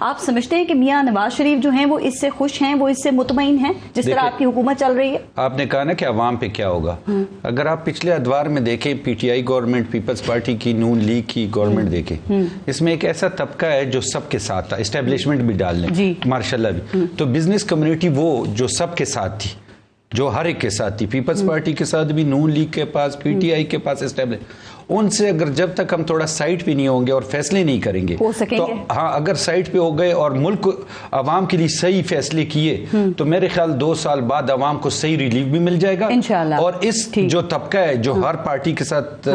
آپ سمجھتے ہیں کہ میاں نواز شریف جو ہیں وہ اس سے خوش ہیں, وہ اس سے مطمئن ہیں جس طرح آپ کی حکومت چل رہی ہے؟ آپ نے کہا نا کہ عوام پہ کیا ہوگا. اگر آپ پچھلے ادوار میں دیکھیں, P T I government, Peoples Party کی, نون لیگ کی گورنمنٹ دیکھیں, اس میں ایک ایسا طبقہ ہے جو سب کے ساتھ تھا, اسٹیبلشمنٹ بھی ڈال لیں ماشاء اللہ بھی, تو بزنس کمیونٹی وہ جو سب کے ساتھ تھی, جو ہر ایک کے ساتھ تھی, پیپلز پارٹی کے ساتھ بھی, نون لیگ کے پاس, پی ٹی آئی کے پاس اسٹیبلش, ان سے اگر جب تک ہم تھوڑا سائٹ پہ نہیں ہوں گے اور فیصلے نہیں کریں گے تو ہاں, اگر سائٹ پہ ہو گئے اور ملک عوام کے لیے صحیح فیصلے کیے تو میرے خیال 2 سال بعد عوام کو صحیح ریلیف بھی مل جائے گا انشاءاللہ. اور اس جو طبقہ ہے جو ہر پارٹی کے ساتھ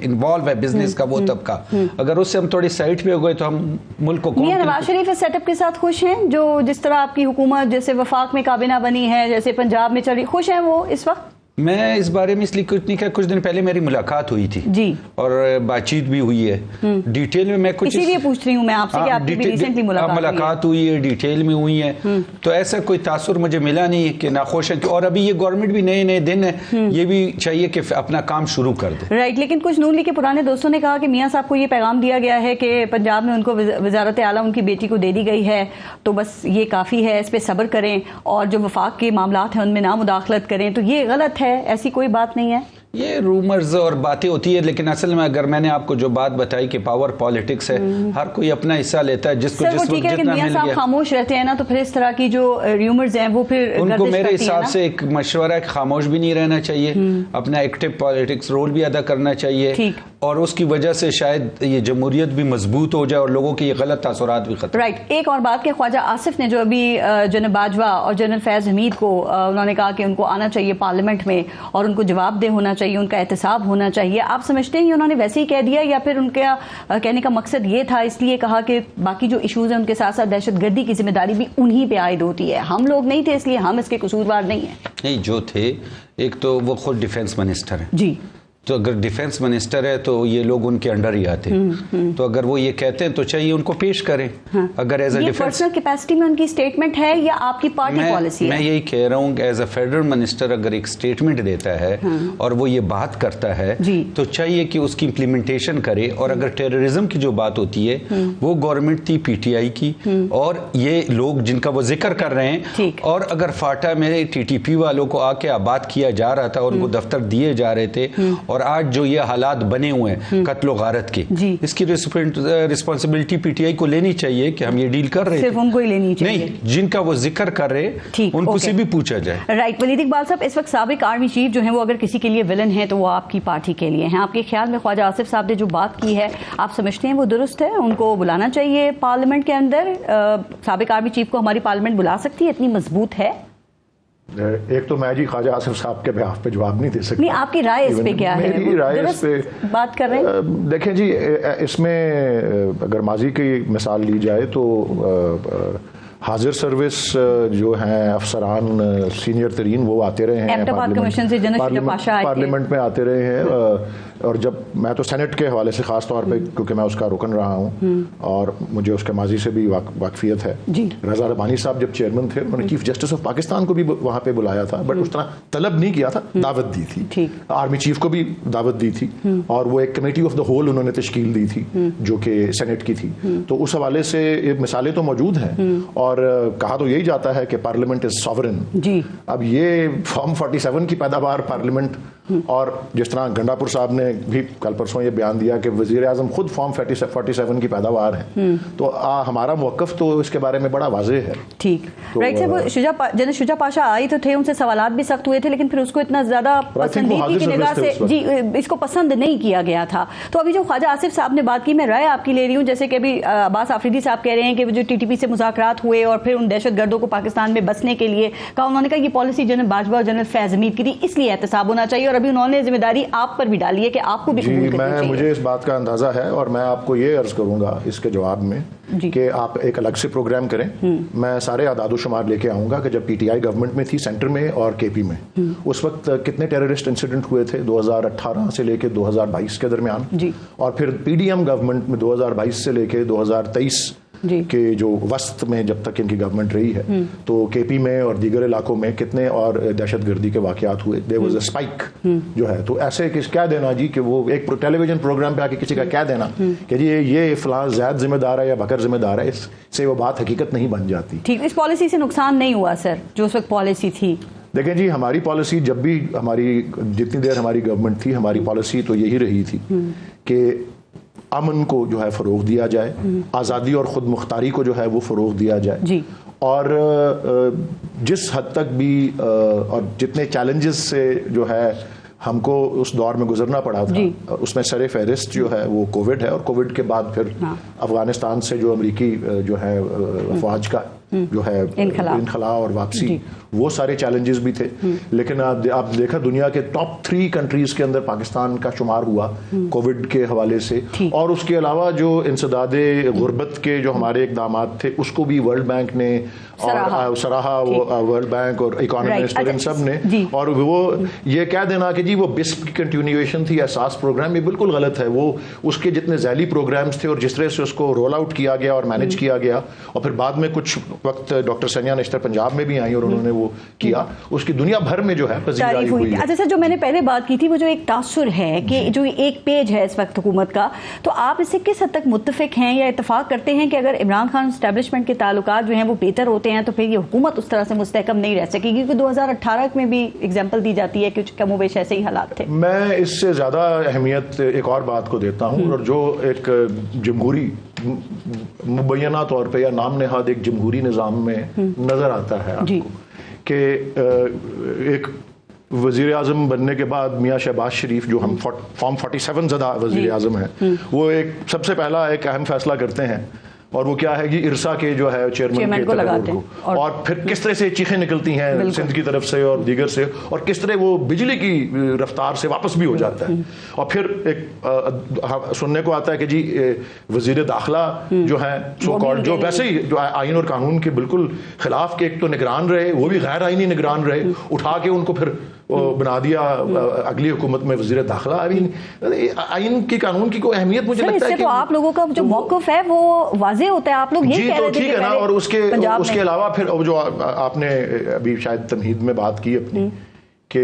انوالو ہے بزنس کا, وہ طبقہ اگر اس سے ہم تھوڑی سائٹ پہ ہو گئے تو ہم ملک کو. میاں نواز شریف اس سیٹ اپ کے ساتھ خوش ہیں, جو جس طرح آپ کی حکومت جیسے وفاق میں کابینہ بنی ہے, جیسے پنجاب میں چلی, خوش ہیں وہ اس وقت؟ میں اس بارے میں اس لیے کچھ نہیں کہا, کچھ دن پہلے میری ملاقات ہوئی تھی جی, اور بات چیت بھی ہوئی ہے ڈیٹیل میں کچھ اسی لیے پوچھ رہی ہوں میں آپ سے کہ آپ کی بھی ریسنٹلی ملاقات ہوئی ہے, ڈیٹیل میں ہوئی ہے, تو ایسا کوئی تاثر مجھے ملا نہیں کہ ناخوش ہے. اور ابھی یہ گورنمنٹ بھی نئے دن ہے, یہ بھی چاہیے کہ اپنا کام شروع کر دے. رائٹ, لیکن کچھ نون لیگ کے پرانے دوستوں نے کہا کہ میاں صاحب کو یہ پیغام دیا گیا ہے کہ پنجاب میں ان کو وزارت اعلیٰ ان کی بیٹی کو دے دی گئی ہے, تو بس یہ کافی ہے, اس پہ صبر کریں, اور جو وفاق کے معاملات ہیں ان میں نہ مداخلت کریں. تو یہ غلط ہے, ایسی کوئی بات نہیں ہے؟ یہ رومرز اور باتیں ہوتی ہے, لیکن اصل میں اگر میں نے آپ کو جو بات بتائی کہ پاور پالیٹکس ہے, ہر کوئی اپنا حصہ لیتا ہے, جس کو جس وقت جتنا مل گیا. خاموش رہتے ہیں نا, تو پھر اس طرح کی جو ریومرز ہیں وہ پھر ان کو میرے حساب سے ایک مشورہ ہے کہ خاموش بھی نہیں رہنا چاہیے, اپنا ایکٹیو پالیٹکس رول بھی ادا کرنا چاہیے, اور اس کی وجہ سے شاید یہ جمہوریت بھی مضبوط ہو جائے اور لوگوں کے یہ غلط تاثرات بھی ختم. رائٹ, ایک اور بات کہ خواجہ آصف نے جو ابھی جنرل باجوہ اور جنرل فیض حمید کو انہوں نے کہا کہ ان کو آنا چاہیے پارلیمنٹ میں اور ان کو جواب دہ ہونا چاہیے, ان کا احتساب ہونا چاہیے, آپ سمجھتے ہیں انہوں نے ویسے ہی کہہ دیا, یا پھر ان کا کہنے کا مقصد یہ تھا, اس لیے کہا کہ باقی جو ایشوز ہیں ان کے ساتھ ساتھ دہشت گردی کی ذمہ داری بھی انہی پہ عائد ہوتی ہے, ہم لوگ نہیں تھے اس لیے ہم اس کے قصوروار نہیں ہیں؟ نہیں, جو تھے, ایک تو وہ خود ڈیفنس منسٹر ہیں جی, تو اگر ڈیفنس منسٹر ہے تو یہ لوگ ان کے انڈر ہی آتے, تو اگر وہ یہ کہتے ہیں تو چاہیے ان کو پیش کریں. اگر as a defence personal capacity میں ان کی سٹیٹمنٹ ہے یا آپ کی پارٹی پالیسی ہے؟ میں یہی کہہ رہا ہوں کہ ایز اے فیڈرل منسٹر اگر ایک سٹیٹمنٹ دیتا ہے اور وہ یہ بات کرتا ہے تو چاہیے کہ اس کی امپلیمنٹیشن کرے. اور اگر ٹیررزم کی جو بات ہوتی ہے وہ گورنمنٹ تھی پی ٹی آئی کی, اور یہ لوگ جن کا وہ ذکر کر رہے ہیں, اور اگر فاٹا میں ٹی ٹی پی والوں کو آ کے آباد کیا جا رہا تھا اور ان کو دفتر دیے جا رہے تھے, اور آج جو یہ حالات بنے ہوئے ہیں قتل و غارت کے, اس کی رسپانسبلٹی پی ٹی آئی کو لینی چاہیے کہ ہم یہ ڈیل کر رہے ہیں, صرف ان کو ہی لینی چاہیے نہیں, جن کا وہ ذکر کر رہے ان کو سے بھی پوچھا جائے. رائٹ, ولید اقبال صاحب, اس وقت سابق آرمی چیف جو ہیں وہ اگر کسی کے لیے ولن ہیں تو وہ آپ کی پارٹی کے لیے ہیں. آپ کے خیال میں خواجہ آصف صاحب نے جو بات کی ہے آپ سمجھتے ہیں وہ درست ہے, ان کو بلانا چاہیے پارلیمنٹ کے اندر؟ سابق آرمی چیف کو ہماری پارلیمنٹ بلا سکتی ہے, اتنی مضبوط ہے؟ ایک تو میں جی خواجہ آصف صاحب کے بہاف پہ جواب نہیں دے سکتا. نہیں, آپ کی رائے اس پہ کیا ہے؟ میری رائے اس پہ بات کر رہے ہیں. دیکھیں جی, اس میں اگر ماضی کی مثال لی جائے تو حاضر سروس جو ہیں افسران سینئر ترین وہ آتے رہے ہیں پارلیمنٹ میں آتے رہے ہیں, اور جب میں تو سینٹ کے حوالے سے خاص طور پہ کیونکہ میں اس کا رکن رہا ہوں اور مجھے اس کے ماضی سے بھی واقفیت ہے. رضا ربانی صاحب جب چیئرمین تھے انہوں نے چیف جسٹس آف پاکستان کو بھی وہاں پہ بلایا تھا, بٹ اس طرح طلب نہیں کیا تھا, دعوت دی تھی. آرمی چیف کو بھی دعوت دی تھی, اور وہ ایک کمیٹی آف دا ہول انہوں نے تشکیل دی تھی جو کہ سینٹ کی تھی. تو اس حوالے سے مثالیں تو موجود ہیں, اور کہا تو یہی جاتا ہے کہ پارلیمنٹ از ساورن. اب یہ فارم 47 کی پیداوار پارلیمنٹ, اور جس طرح گنڈاپور صاحب نے بھی کل پرسوں یہ بیان دیا کہ وزیر اعظم خود فارم 47 کی پیداوار ہے, تو ہمارا موقف تو اس کے بارے میں بڑا واضح ہے. ٹھیک, رائٹ صاحب, جنرل شجاع پاشا آئی تو تھے, ان سے سوالات بھی سخت ہوئے تھے, لیکن پھر اس کو اتنا زیادہ پسندیدگی کی نگاہ سے جی اس کو پسند نہیں کیا گیا تھا. تو ابھی جو خواجہ آصف صاحب نے بات کی, میں رائے آپ کی لے رہی ہوں, جیسے کہ ابھی عباس آفریدی صاحب کہہ رہے ہیں کہ جو ٹی ٹی پی سے مذاکرات ہوئے اور پھر ان دہشت گردوں کو پاکستان میں بسنے کے لیے کہا, انہوں نے کہا یہ پالیسی جنرل باجوہ اور جنرل فیض حمید کی تھی, اس لیے احتساب ہونا چاہیے, اور ابھی انہوں نے ذمہ داری آپ پر بھی ڈالی ہے کہ آپ کو بھی قبول کرنا چاہیے. مجھے اس بات کا اندازہ ہے, اور میں آپ کو یہ عرض کروں گا اس کے جواب میں کہ آپ ایک الگ سے پروگرام کریں. میں سارے اعداد و شمار لے کے آؤں گا کہ جب پی ٹی آئی گورنمنٹ میں تھی سینٹر میں اور کے پی میں, اس وقت کتنے ٹیررسٹ انسیڈنٹ ہوئے تھے 2018 سے لے کے 2022 کے درمیان, اور پھر پی ڈی ایم گورنمنٹ میں 2022 سے لے کے 2023 کہ جو وسط میں جب تک ان کی گورنمنٹ رہی ہے تو کے پی میں اور دیگر علاقوں میں کتنے اور دہشت گردی کے واقعات ہوئے. دیر واز اے اسپائک جو ہے. تو ایسے کہہ دینا جی کہ وہ ایک ٹیلی ویژن پروگرام پہ آ کے کسی کا کہہ دینا کہ جی یہ فلاں زید ذمہ دار ہے یا بکر ذمہ دار ہے, اس سے وہ بات حقیقت نہیں بن جاتی. ٹھیک, اس پالیسی سے نقصان نہیں ہوا سر جو اس وقت پالیسی تھی؟ دیکھیں جی, ہماری پالیسی جب بھی جتنی دیر ہماری گورنمنٹ تھی, ہماری پالیسی تو یہی رہی تھی کہ امن کو جو ہے فروغ دیا جائے, آزادی اور خود مختاری کو جو ہے وہ فروغ دیا جائے جی. اور جس حد تک بھی اور جتنے چیلنجز سے جو ہے ہم کو اس دور میں گزرنا پڑا تھا, اس میں سر فہرست جو ہے وہ کووڈ ہے, اور کووڈ کے بعد پھر افغانستان سے جو امریکی جو ہے افواج کا جو ہے انخلا اور واپسی, وہ سارے چیلنجز بھی تھے. لیکن آپ دیکھا دنیا کے ٹاپ 3 کنٹریز کے اندر پاکستان کا شمار ہوا کووڈ کے حوالے سے. اور اس کے علاوہ جو انسداد غربت کے جو ہمارے اقدامات تھے اس کو بھی ورلڈ بینک نے اور سراہا, ورلڈ بینک اور اکانومسٹ اور ان سب نے. اور وہ یہ کہہ دینا کہ جی وہ بسپ کی کنٹینیویشن تھی, احساس پروگرام, یہ بالکل غلط ہے. وہ اس کے جتنے ذیلی پروگرامز تھے اور جس طرح سے اس کو رول آؤٹ کیا گیا اور مینج کیا گیا, اور پھر بعد میں کچھ وقت ڈاکٹر سنیا نشتر پنجاب میں بھی آئی اور انہوں نے وہ کیا, اس کی دنیا بھر میں جو ہے پذیرائی ہوئی ہے. اچھا سر, جو میں نے پہلے بات کی تھی وہ جو ایک تاثر ہے کہ جو ایک پیج ہے اس وقت حکومت کا, تو آپ اس سے کس حد تک متفق ہیں یا اتفاق کرتے ہیں کہ اگر عمران خان اسٹیبلشمنٹ کے تعلقات جو ہیں وہ بہتر ہوتے ہیں تو پھر یہ حکومت اس طرح سے مستحکم نہیں رہ سکے گی؟ کیونکہ 2018 میں بھی اگزامپل دی جاتی ہے کہ کم و بیش ایسے ہی حالات تھے. میں اس سے زیادہ اہمیت ایک اور بات کو دیتا ہوں, اور جو ایک جمہوری مبینہ طور پہ یا نام نہاد ایک جمہوری نظام میں نظر آتا ہے آپ کو کہ ایک وزیر اعظم بننے کے بعد میاں شہباز شریف جو ہم فارم 47 زدہ وزیر اعظم ہیں, وہ ایک سب سے پہلا ایک اہم فیصلہ کرتے ہیں, اور وہ کیا ہے جی, ارسا کے جو ہے چیئرمین کے تقرر کو, اور پھر کس طرح سے چیخیں نکلتی ہیں سندھ کی طرف سے اور دیگر سے, اور کس طرح وہ بجلی کی رفتار سے واپس بھی ہو جاتا ہے. اور پھر ایک سننے کو آتا ہے کہ جی وزیر داخلہ جو ہیں سو کالڈ, جو ویسے ہی جو آئین اور قانون کے بالکل خلاف کے ایک تو نگران رہے, وہ بھی غیر آئینی نگران رہے, اٹھا کے ان کو پھر بنا دیا اگلی حکومت میں وزیر داخلہ. آئین کی قانون کی کوئی اہمیت مجھے لگتا ہے کہ آپ لوگوں کا جو موقف ہے وہ واضح ہوتا ہے, آپ لوگ یہ کہہ رہے تھے. ٹھیک ہے نا, اور اس کے علاوہ پھر جو آپ نے ابھی شاید تمہید میں بات کی اپنی کہ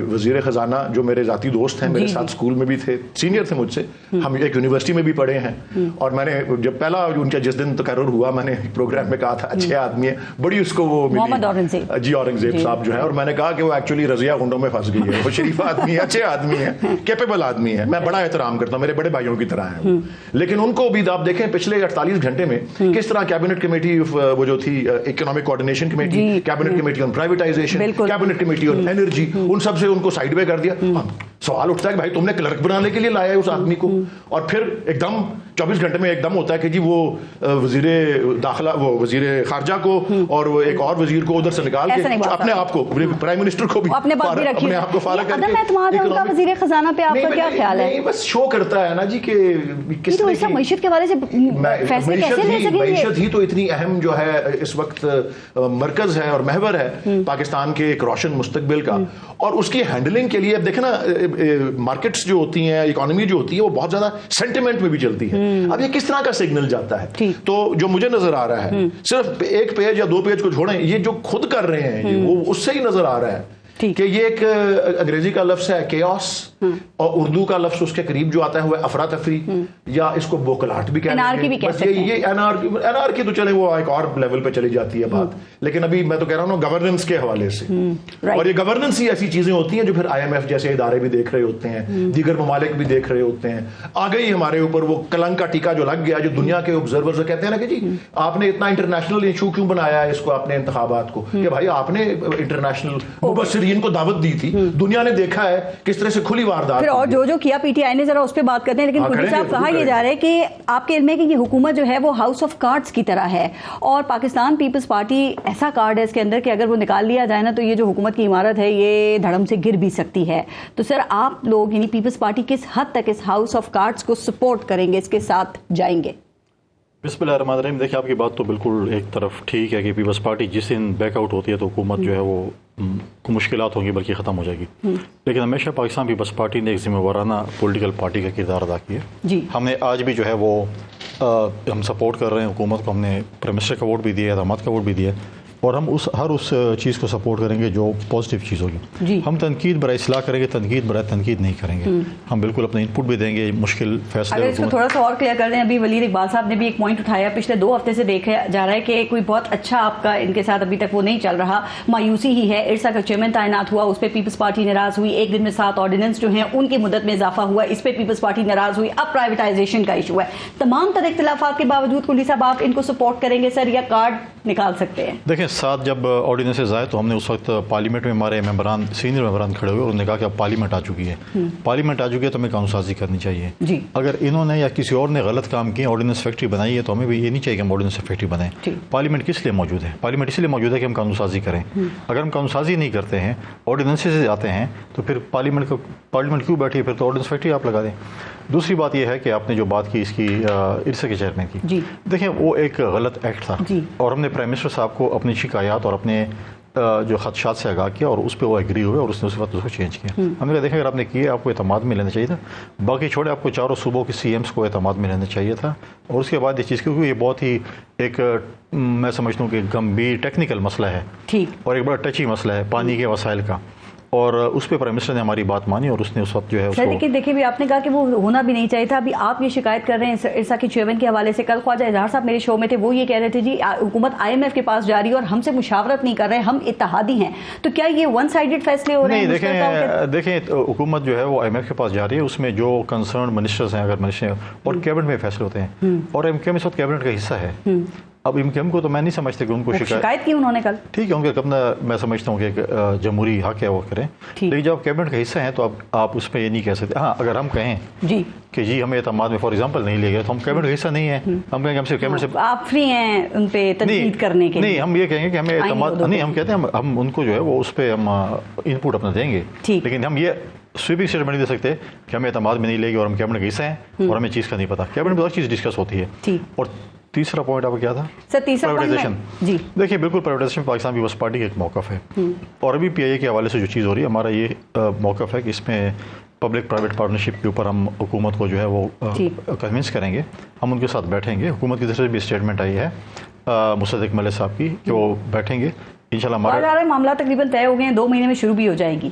وزیر خزانہ جو میرے ذاتی دوست ہیں, میرے ساتھ اسکول میں بھی تھے, سینئر تھے مجھ سے, ہم ایک یونیورسٹی میں بھی پڑھے ہیں, اور میں نے جب پہلا ان کا جس دن تقرر ہوا میں نے پروگرام میں کہا تھا اچھے آدمی ہیں, بڑی اس کو وہ محمد اورنگزیب جی اورنگزیب صاحب جو ہے, اور میں نے کہا کہ وہ ایکچولی رضیہ گنڈوں میں پھنس گئی ہے, وہ شریف آدمی ہے, اچھے آدمی ہیں, کیپیبل آدمی ہے, میں بڑا احترام کرتا ہوں, میرے بڑے بھائیوں کی طرح ہیں. لیکن ان کو بھی آپ دیکھیں پچھلے 48 گھنٹے میں کس طرح کیبنٹ کمیٹی وہ جو تھی economic coordination committee, cabinet committee on privatisation, cabinet committee on energy, ان سب سے کو سائیڈ وے کر دیا. سوال اٹھتا ہے کہ بھائی تم نے کلرک بنانے کے لیے لایا ہے اس آدمی کو, اور پھر ایک دم 24 گھنٹے میں ایک دم ہوتا ہے کہ جی وہ وزیر داخلہ, وہ وزیر خارجہ کو اور وہ ایک اور وزیر کو ادھر سے نکال کے اپنے آپ کو, پرائم منسٹر کو بھی اپنے آپ کو فارغ کر کے وزیر خزانہ پہ آپ کا کیا خیال ہے؟ بس شو کرتا ہے نا جی کہ کس طرح سے معیشت کے حوالے سے فیصلے کیسے لے سکیں گے. معیشت ہی تو اتنی اہم جو ہے اس وقت مرکز ہے اور محور ہے پاکستان کے ایک روشن مستقبل کا, اور اس کی ہینڈلنگ کے لیے اب دیکھیں نا مارکیٹس جو ہوتی ہیں, اکانومی جو ہوتی ہے, وہ بہت زیادہ سینٹیمنٹ میں بھی چلتی ہے. اب یہ کس طرح کا سگنل جاتا ہے؟ تو جو مجھے نظر آ رہا ہے, صرف ایک پیج یا 2 پیج کو چھوڑیں, یہ جو خود کر رہے ہیں وہ اس سے ہی نظر آ رہا ہے کہ یہ ایک انگریزی کا لفظ ہے کیوس, اور اردو کا لفظ اس کے قریب جو آتا ہے وہ افراتفری, یا اس کو بوکلاٹ بھی کہتے ہیں. یہ انارکی تو چلے وہ ایک اور لیول پہ چلی جاتی ہے بات, لیکن ابھی میں تو کہہ رہا ہوں گورننس کے حوالے سے, اور یہ گورننس ہی ایسی چیزیں ہوتی ہیں جو پھر IMF جیسے ادارے بھی دیکھ رہے ہوتے ہیں, دیگر ممالک بھی دیکھ رہے ہوتے ہیں. آ گئی ہمارے اوپر وہ کلنک کا ٹیکا جو لگ گیا, جو دنیا کے آبزرورز کہتے ہیں نا کہ جی آپ نے اتنا انٹرنیشنل ایشو کیوں بنایا ہے اس کو اپنے انتخابات کو, کہ بھائی آپ نے انٹرنیشنل مبصرین کو دعوت دی تھی, دنیا نے دیکھا ہے کس طرح سے کھلی واردات, اور جو کیا PTI نے, ذرا اس پہ بات کرتے ہیں. لیکن خدی صاحب کہا یہ جا رہا ہے کہ آپ کے علم ہے کہ یہ حکومت جو ہے وہ ہاؤس آف کارڈز کی طرح ہے, اور پاکستان پیپلز پارٹی ایسا کارڈ ہے اس کے اندر کہ اگر وہ نکال لیا جائے نا تو یہ جو حکومت کی عمارت ہے یہ دھڑم سے گر بھی سکتی ہے. تو سر آپ لوگ یعنی پیپلز پارٹی کس حد تک اس ہاؤس آف کارڈز کو سپورٹ کریں گے, اس کے ساتھ جائیں گے؟ بسم اللہ الرحمن الرحیم. دیکھیں آپ کی بات تو بالکل ایک طرف ٹھیک ہے کہ پیپلز پارٹی جس دن بیک آؤٹ ہوتی ہے تو حکومت جو ہے وہ کو مشکلات ہوں گی بلکہ ختم ہو جائے گی. لیکن ہمیشہ پاکستان پیپلز پارٹی نے ایک ذمہ وارانہ پولیٹیکل پارٹی کا کردار ادا کیا. ہم نے آج بھی جو ہے وہ ہم سپورٹ کر رہے ہیں حکومت کو, ہم نے پرائم منسٹر کا ووٹ بھی دیا ہے, اعتماد کا ووٹ بھی دیا ہے, اور ہم ہر اس چیز کو سپورٹ کریں گے جو پازیٹیو چیز ہوگی. جی. ہم تنقید برائے اصلاح کریں گے, تنقید برائے تنقید نہیں کریں گے. ہم بالکل اپنا ان پٹ بھی دیں گے, مشکل فیصلے. اگر اس کو تھوڑا سا اور کلیئر کر دیں, ابھی ولید اقبال صاحب نے بھی ایک پوائنٹ اٹھایا, پچھلے 2 ہفتے سے دیکھا جا رہا ہے کہ کوئی بہت اچھا آپ کا ان کے ساتھ ابھی تک وہ نہیں چل رہا, مایوسی ہی ہے. ارسا کا چیئرمین تعینات ہوا, اس پہ پیپلز پارٹی ناراض ہوئی, ایک دن میں 7 آرڈیننس جو ہیں ان کی مدت میں اضافہ ہوا, اس پہ پیپلز پارٹی ناراض ہوئی. اب پرائیویٹائزیشن کا ایشو ہے. تمام تر اختلافات کے باوجود کلی صاحب آپ ان کو سپورٹ کریں گے سر, یا کارڈ نکال سکتے ہیں؟ دیکھیں 7 جب آرڈیننسز آئے تو ہم نے اس وقت پارلیمنٹ میں ہمارے ممبران, سینئر ممبران کھڑے ہوئے اور انہوں نے کہا کہ اب پارلیمنٹ آ چکی ہے, پارلیمنٹ آ چکی ہے تو ہمیں قانون سازی کرنی چاہیے. جی. اگر انہوں نے یا کسی اور نے غلط کام کیا, آرڈیننس فیکٹری بنائی ہے, تو ہمیں بھی یہ نہیں چاہیے کہ ہم آرڈیننس فیکٹری بنائیں. پارلیمنٹ کس لیے موجود ہے؟ پارلیمنٹ اس لیے موجود ہے کہ ہم قانون سازی کریں. اگر ہم قانون سازی نہیں کرتے ہیں, آرڈیننسز آتے ہیں, تو پھر پارلیمنٹ کیوں بیٹھی ہے؟ پھر تو آرڈیننس فیکٹری آپ لگا دیں. دوسری بات یہ ہے کہ آپ نے جو بات کی اس کی ارسا کے چیئرمین کی, دیکھیں وہ ایک غلط ایکٹ تھا, اور ہم نے پرائم منسٹر صاحب کو اپنی شکایات اور اپنے جو خدشات سے آگاہ کیا, اور اس پہ وہ ایگری ہوئے, اور اس نے اس وقت اس کو چینج کیا. ہم نے کہا دیکھیں اگر آپ نے کیا, آپ کو اعتماد میں لینا چاہیے تھا. باقی چھوڑے, آپ کو 4 صوبوں کے سی ایمس کو اعتماد میں لینا چاہیے تھا. اور اس کے بعد یہ چیز, کیونکہ یہ بہت ہی ایک میں سمجھتا ہوں کہ گمبھیر ٹیکنیکل مسئلہ ہے, اور ایک بڑا ٹچی مسئلہ ہے پانی کے وسائل کا, اور اس پہ پرائم منسٹر نے ہماری بات مانی, اور اس نے اس وقت جو ہے اس کو. لیکن دیکھیں بھی آپ نے کہا کہ وہ ہونا بھی نہیں چاہیے تھا. ابھی آپ یہ شکایت کر رہے ہیں ارسا کے چیئرمین کے حوالے سے. کل خواجہ اظہار صاحب میرے شو میں تھے, وہ یہ کہہ رہے تھے جی حکومت IMF کے پاس جا رہی ہے اور ہم سے مشاورت نہیں کر رہے, ہم اتحادی ہیں. تو کیا یہ ون سائیڈڈ فیصلے ہو رہے ہیں؟ نہیں, دیکھیں حکومت جو ہے وہ IMF کے پاس جا رہی ہے, اس میں جو کنسرن منسٹرز ہیں, اگر منسٹر اور کیبنٹ میں فیصلے ہوتے ہیں, اور MKM اس وقت کیبنٹ کا حصہ ہے. اب MKM کو تو میں نہیں سمجھتا کہ ان کو شکایت کی انہوں نے کل. ٹھیک ہے, ان کا اپنا میں سمجھتا ہوں کہ ایک جمہوری حق ہے وہ کریں, لیکن جب آپ کیبنٹ کا حصہ ہیں تو آپ اس پہ یہ نہیں کہہ سکتے. ہاں, اگر ہم کہیں کہ جی ہمیں اعتماد میں فار ایگزامپل نہیں لے گئے, تو ہم کیبنٹ کا حصہ نہیں ہیں. ہم کہیں گے ہم صرف کیبنٹ سے, آپ فری ہیں ان پہ تنقید کرنے کے. نہیں, ہم یہ کہیں گے کہ ہمیں اعتماد نہیں, ہم کہتے ہیں ہم ان کو جو ہے وہ اس پہ ہم ان پٹ اپنا دیں گے, لیکن ہم یہ سویپنگ اسٹیٹمنٹ نہیں دے سکتے کہ ہمیں اعتماد میں نہیں لے گی اور ہم کیبنٹ کا حصہ ہیں اور ہمیں چیز کا نہیں پتا. کیبنٹ میں ہر چیز ڈسکس ہوتی ہے. اور تیسرا پوائنٹ آپ کو کیا تھا؟ سر تیسرا پرائیویٹائزیشن. جی دیکھیے بالکل پرائیویٹائزیشن پاکستان پیپلز پارٹی کا ایک موقف ہے, اور ابھی PIA کے حوالے سے جو چیز ہو رہی ہے, ہمارا یہ موقف ہے کہ اس میں پبلک پرائیویٹ پارٹنرشپ کے اوپر ہم حکومت کو جو ہے وہ کنونس کریں گے. ہم ان کے ساتھ بیٹھیں گے. حکومت کی طرف سے بھی اسٹیٹمنٹ آئی ہے مصدق ملک صاحب کی کہ وہ بیٹھیں گے انشاءاللہ. ہمارے معاملات تقریباً طے ہو گئے ہیں, 2 مہینے میں شروع بھی ہو جائے گی,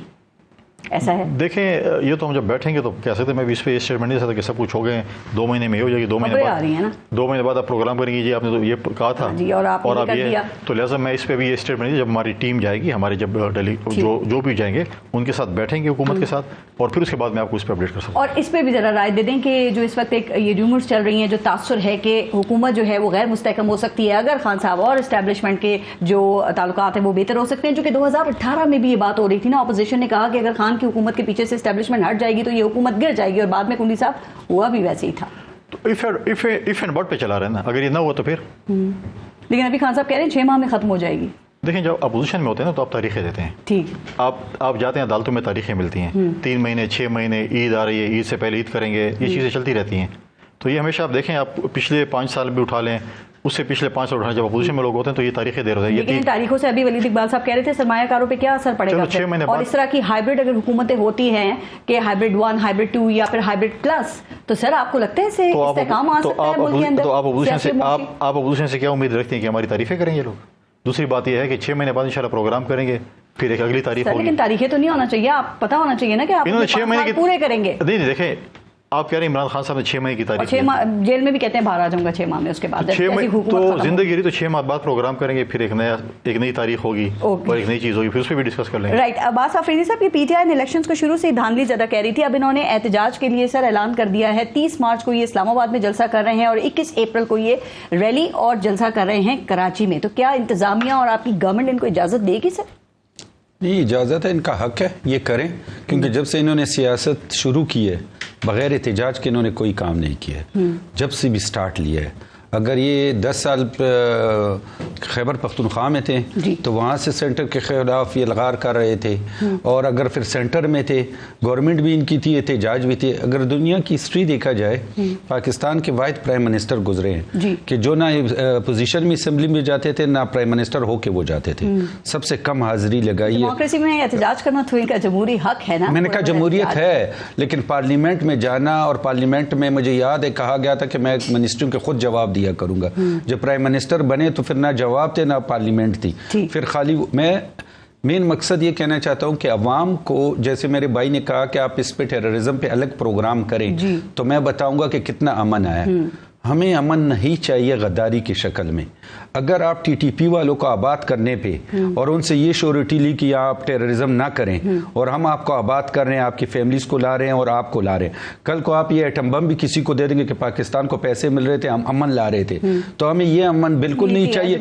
ایسا ہے. دیکھیں یہ تو ہم جب بیٹھیں گے تو کہہ سکتے ہیں, میں بھی اس پہ یہ اسٹیٹمنٹ نہیں دے سکتا کہ سب کچھ ہو گئے 2 مہینے میں ہی ہو جائے گی. 2 مہینے بعد آپ پروگرام کریں گے, جی آپ نے تو یہ کہا تھا اور آپ یہ, تو لہٰذا میں اس پہ بھی یہ اسٹیٹمنٹ, جب ہماری ٹیم جائے گی, ہمارے جب ڈیلی جو بھی جائیں گے ان کے ساتھ بیٹھیں گے حکومت کے ساتھ, اور پھر اس کے بعد میں آپ کو اس پہ اپڈیٹ کر سکتا ہوں. اور اس پہ بھی ذرا رائے دے دیں کہ جو اس وقت ایک یہ ریومرز چل رہی ہیں, جو تاثر ہے کہ حکومت جو ہے وہ غیر مستحکم ہو سکتی ہے اگر خان صاحب اور اسٹیبلشمنٹ کے جو تعلقات ہیں وہ بہتر ہو سکتے ہیں, جو کہ 2018 میں بھی یہ بات ہو رہی تھی نا. اپوزیشن نے کہا کہ اگر خان کی حکومت کے پیچھے سے اسٹیبلشمنٹ ہٹ جائے گی تو یہ حکومت گر جائے گی, اور بعد میں کنڈی صاحب ہوا بھی ویسے ہی تھا. تو ایف اینڈ بٹ پہ چلا رہے ہیں نا, اگر یہ نہ ہوا تو پھر. لیکن ابھی خان صاحب کہہ رہے ہیں 6 ماہ میں ختم ہو جائے گی. دیکھیں جب اپوزیشن میں ہوتے ہیں نا تو آپ تاریخیں دیتے ہیں. ٹھیک, آپ جاتے ہیں عدالتوں میں, تاریخیں ملتی ہیں 3 مہینے 6 مہینے, عید آ رہی ہے, عید سے پہلے عید کریں گے, یہ چیزیں چلتی رہتی ہیں. تو یہ ہمیشہ آپ دیکھیں, آپ پچھلے 5 سال بھی اٹھا لیں, اس سے پچھلے 5 سال اٹھانے, جب اپوزیشن میں لوگ ہوتے ہیں تو یہ تاریخیں دے رہے ہیں. لیکن ان تاریخوں سے ابھی ولید اقبال صاحب کہہ رہے تھے سرمایہ کاروں پہ کیا اثر پڑے گا, اور اس طرح کی ہائبرڈ اگر حکومتیں ہوتی ہیں کہ ہائبرڈ 1, ہائبرڈ 2 یا پھر ہائبرڈ پلس, تو سر آپ کو لگتا ہے اس سے استحکام آ سکتا ہے ملک کے اندر؟ تو آپ اپوزیشن سے کیا امید رکھتے ہیں کہ ہماری تعریفیں کریں گے لوگ؟ دوسری بات یہ ہے کہ 6 مہینے بعد انشاءاللہ پروگرام کریں گے, پھر ایک اگلی تاریخ ہوگی. لیکن تاریخیں تو نہیں ہونا چاہیے, آپ پتہ ہونا چاہیے نا کہ آپ 6 مہینے پورے کریں گے. نہیں دیکھیں, آپ کہہ رہے ہیں عمران خان صاحب نے 6 مہینے کی تاریخ, 6 ماہ جیل میں بھی کہتے ہیں باہر آ جاؤں گا 6 ماہ میں, اس کے بعد تو زندگی رہی تو 6 ماہ بعد پروگرام کریں گے, پھر ایک نئی تاریخ ہوگی اور ایک نئی چیز ہوگی, پھر اس پہ بھی ڈسکس کر لیں گے. رائٹ. عباس آفریدی صاحب, یہ PTI نے الیکشنز کو شروع سے ہی دھاندلی زیادہ کہہ رہی تھی, اب انہوں نے احتجاج کے لیے سر اعلان کر دیا ہے. 30 مارچ کو یہ اسلام آباد میں جلسہ کر رہے ہیں اور 21 اپریل کو یہ ریلی اور جلسہ کر رہے ہیں کراچی میں. تو کیا انتظامیہ اور آپ کی گورنمنٹ ان کو اجازت دے گی سر؟ نہیں, اجازت ہے, ان کا حق ہے یہ کریں, کیونکہ جب سے انہوں نے سیاست شروع کی ہے بغیر احتجاج کے انہوں نے کوئی کام نہیں کیا ہے, جب سے بھی سٹارٹ لیا ہے. اگر یہ 10 سال خیبر پختونخوا میں تھے تو وہاں سے سینٹر کے خلاف یہ الغار کر رہے تھے، اور اگر پھر سینٹر میں تھے، گورنمنٹ بھی ان کی تھی، احتجاج بھی تھے. اگر دنیا کی ہسٹری دیکھا جائے، پاکستان کے واحد پرائم منسٹر گزرے ہیں کہ جو نہ اپوزیشن میں اسمبلی میں جاتے تھے، نہ پرائم منسٹر ہو کے وہ جاتے تھے. سب سے کم حاضری لگائی ہے. ڈیموکریسی میں احتجاج کرنا تو ان کا جمہوری حق ہے نا. میں نے کہا جمہوریت ہے، لیکن پارلیمنٹ میں جانا، اور پارلیمنٹ میں مجھے یاد ہے کہا گیا تھا کہ میں منسٹریوں کے خود جواب دیا کروں گا. جب پرائم منسٹر بنے تو پھر نہ جواب تھے نہ پارلیمنٹ تھی. پھر خالی میں مین مقصد یہ کہنا چاہتا ہوں کہ عوام کو، جیسے میرے بھائی نے کہا کہ آپ اس پہ ٹیررزم پہ الگ پروگرام کریں، تو میں بتاؤں گا کہ کتنا امن آیا. ہمیں امن نہیں چاہیے غداری کی شکل میں. اگر آپ ٹی ٹی پی والوں کو آباد کرنے پہ اور ان سے یہ شیورٹی لی کہ آپ ٹیررزم نہ کریں، اور ہم آپ کو آباد کر رہے ہیں، آپ کی فیملیز کو لا رہے ہیں اور آپ کو لا رہے ہیں، کل کو آپ یہ ایٹم بم بھی کسی کو دے دیں گے کہ پاکستان کو پیسے مل رہے تھے، ہم امن لا رہے تھے، تو ہمیں یہ امن بالکل نہیں چاہیے.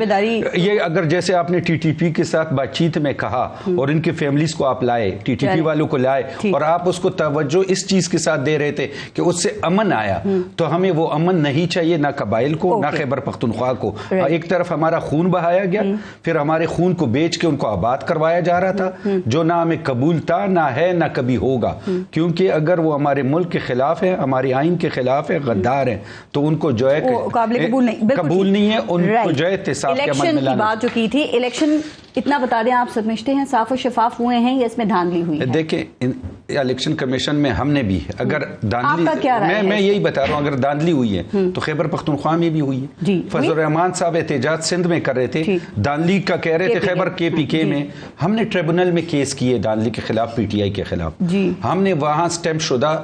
یہ اگر جیسے آپ نے ٹی ٹی پی کے ساتھ بات چیت میں کہا اور ان کی فیملیز کو آپ لائے، ٹی ٹی پی والوں کو لائے، اور آپ اس کو توجہ اس چیز کے ساتھ دے رہے تھے کہ اس سے امن آیا، تو ہمیں وہ امن نہیں چاہیے، نہ قبائل کو نہ خیبر پختونخوا کو. ایک طرف ہمارا خون بہایا گیا، پھر ہمارے خون کو بیچ کے ان کو آباد کروایا جا رہا تھا، جو نہ ہمیں قبول تھا، نہ ہے، نہ کبھی ہوگا. کیونکہ اگر وہ ہمارے ملک کے خلاف ہے، ہمارے آئین کے خلاف ہے، غدار ہیں، تو ان کو جو ہے قابل قبول نہیں ہے. ان کو جو ہے احتساب کے عمل میں لانا. بات جو کی تھی الیکشن، اتنا بتا دیں، آپ سمجھتے ہیں صاف و شفاف ہوئے ہیں یا اس میں دھاندلی ہوئی ہے؟ دیکھیں الیکشن کمیشن میں ہم نے بھی، اگر دھاندلی، میں یہی بتا رہا ہوں، اگر دھاندلی ہوئی ہے تو خیبر پختونخوا میں بھی ہوئی ہے. فضل الرحمان صاحب احتجاج سندھ میں کر رہے تھے، دھاندلی کا کہہ رہے تھے خیبر کے پی کے میں. ہم نے ٹریبونل میں کیس کیے دھاندلی کے خلاف، پی ٹی آئی کے خلاف. ہم نے وہاں سٹیمپ شدہ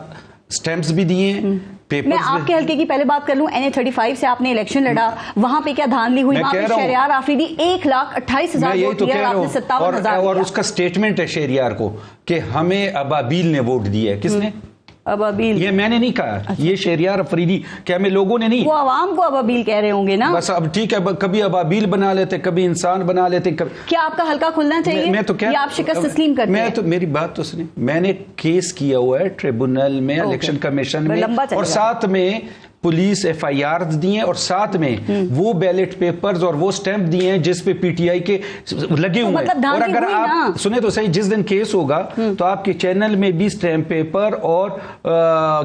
سٹیمپس بھی دیے ہیں. میں آپ کے حلقے کی پہلے بات کر لوں، NA35 سے آپ نے الیکشن لڑا، وہاں پہ کیا دھاندلی ہوئی؟ وہاں پہ شہریار آفریدی 1,28,000 ووٹ دیا اور آپ نے 57,000. اور اس کا سٹیٹمنٹ ہے شہریار کو کہ ہمیں ابابیل نے ووٹ دیا ہے. کس نے؟ ابابیل. یہ میں نے نہیں کہا، یہ شہریار افریدی، کیا ہمیں لوگوں نے نہیں؟ وہ عوام کو ابابیل کہہ رہے ہوں گے نا. بس اب ٹھیک ہے، کبھی ابابیل بنا لیتے، کبھی انسان بنا لیتے. کیا آپ کا حلقہ کھلنا چاہیے؟ میں تو کیا، یا آپ شکست تسلیم کرتے ہیں؟ میں تو، میری بات تو سنیں، میں نے کیس کیا ہوا ہے ٹریبونل میں، الیکشن کمیشن میں، اور ساتھ میں پولیس FIR دی ہیں، اور ساتھ میں وہ بیلٹ پیپرز اور وہ سٹیمپ دیے ہیں جس پہ پی ٹی آئی کے لگے ہوئے ہیں. اور اگر آپ سنیں تو صحیح، جس دن کیس ہوگا تو آپ کے چینل میں بھی سٹیمپ پیپر اور